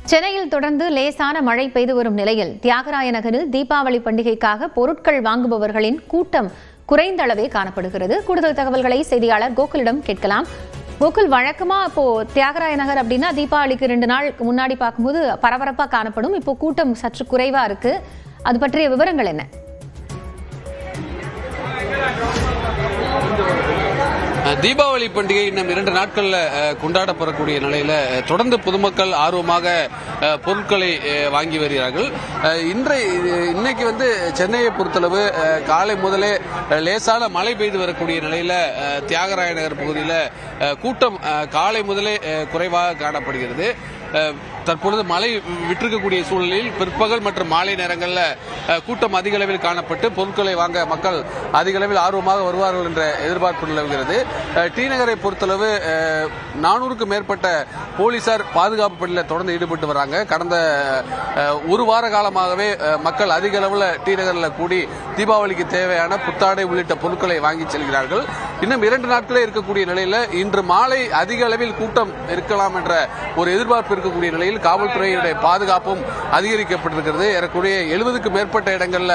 சென்னையில் தொடர்ந்து லேசான மழை பெய்து வரும் நிலையில் தியாகராய நகரில் தீபாவளி பண்டிகைக்காக பொருட்கள் வாங்குபவர்களின் கூட்டம் குறைந்த அளவே காணப்படுகிறது. கூடுதல் தகவல்களை செய்தியாளர் கோகுலிடம் கேட்கலாம். கோகுல், வழக்கமா இப்போ தியாகராய நகர் அப்படின்னா தீபாவளிக்கு 2 நாள் முன்னாடி பார்க்கும்போது பரபரப்பா காணப்படும். இப்போ கூட்டம் சற்று குறைவா இருக்கு. அது பற்றிய விவரங்கள் என்ன? தீபாவளி பண்டிகை இன்னும் 2 நாட்கள்ல கொண்டாடப்படக்கூடிய நிலையில தொடர்ந்து பொதுமக்கள் ஆர்வமாக பொருட்களை வாங்கி வருகிறார்கள். இன்னைக்கு சென்னையை பொறுத்தளவு காலை முதலே லேசான மழை பெய்து வரக்கூடிய நிலையில தியாகராய நகர் பகுதியில் கூட்டம் காலை முதலே குறைவாக காணப்படுகிறது. தற்பொழுது மழை விட்டிருக்கக்கூடிய சூழலில் பிற்பகல் மற்றும் மாலை நேரங்களில் கூட்டம் அதிக அளவில் காணப்பட்டு பொருட்களை வாங்க மக்கள் அதிக அளவில் ஆர்வமாக வருவார்கள் என்ற எதிர்பார்ப்பு நிலவுகிறது. டி நகரை பொறுத்தளவு 400க்கும் மேற்பட்ட போலீசார் பாதுகாப்பு பணியில் தொடர்ந்து ஈடுபட்டு வராங்க. கடந்த ஒரு வார காலமாகவே மக்கள் அதிக அளவில் டி நகரில் கூடி தீபாவளிக்கு தேவையான புத்தாடை உள்ளிட்ட பொருட்களை வாங்கி செல்கிறார்கள். இன்னும் 2 நாட்களே இருக்கக்கூடிய நிலையில் இன்று மாலை அதிக அளவில் கூட்டம் இருக்கலாம் என்ற ஒரு எதிர்பார்ப்பு இருக்கக்கூடிய நிலையில் காவல்துறையுடைய பாதுகாப்பும் அதிகரிக்கப்பட்டிருக்கிறது. ஏறக்கூடிய 70க்கும் மேற்பட்ட இடங்களில்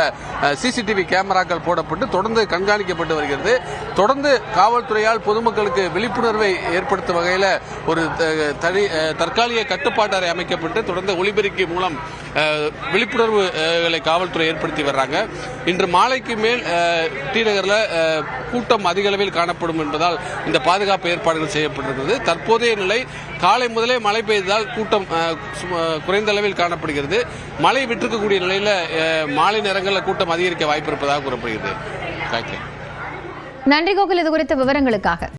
சிசிடிவி கேமராக்கள் போடப்பட்டு தொடர்ந்து கண்காணிக்கப்பட்டு வருகிறது. தொடர்ந்து காவல்துறையால் பொதுமக்களுக்கு விழிப்புணர்வை ஏற்படுத்தும் வகையில் ஒரு தற்காலிக கட்டுப்பாட்டு அறை அமைக்கப்பட்டு தொடர்ந்து ஒலிபெருக்கி மூலம் விழிப்புணர்வுகளை காவல்துறை ஏற்படுத்தி வர்றாங்க. இன்று மாலைக்கு மேல் டி நகரில் கூட்டம் அதிக அளவில் காணப்படும் என்பதால் இந்த பாதுகாப்பு ஏற்பாடுகள் செய்யப்பட்டிருக்கிறது. தற்போதைய நிலை காலை முதலே மழை பெய்ததால் கூட்டம் குறைந்த அளவில் காணப்படுகிறது. மழை விட்டிருக்கக்கூடிய நிலையில் மாலை நேரங்களில் கூட்டம் அதிகரிக்க வாய்ப்பு இருப்பதாக கூறப்படுகிறது. நன்றி கோகுல், இது குறித்த விவரங்களுக்காக.